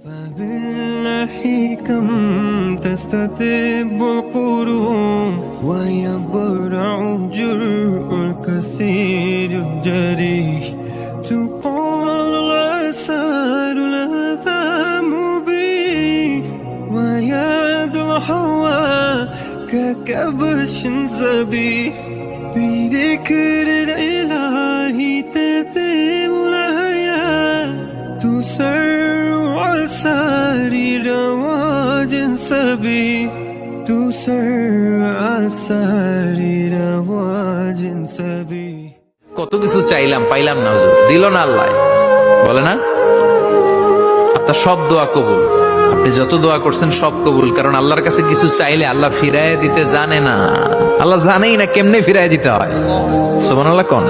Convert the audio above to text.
فبالله كم تستتب القرون ويبرع الجرء الكثير الجريح تقال العسار الأثام به ويد الحواء ككبش ذبيح بذكر الإله تتم الحياة تسر عساري رواج سبيح تسر عساري رواج سبيح কত কিছু চাইলাম পাইলাম না, হুজুর দিল না আল্লাহ, বলে না? আপনার সব দোয়া কবুল, আপনি যত দোয়া করছেন সব কবুল, কারণ আল্লাহর কাছে কিছু চাইলে আল্লাহ ফিরায় দিতে জানে না, আল্লাহ জানেই না কেমনে ফিরায় দিতে হয়। সুবহানাল্লাহ কোন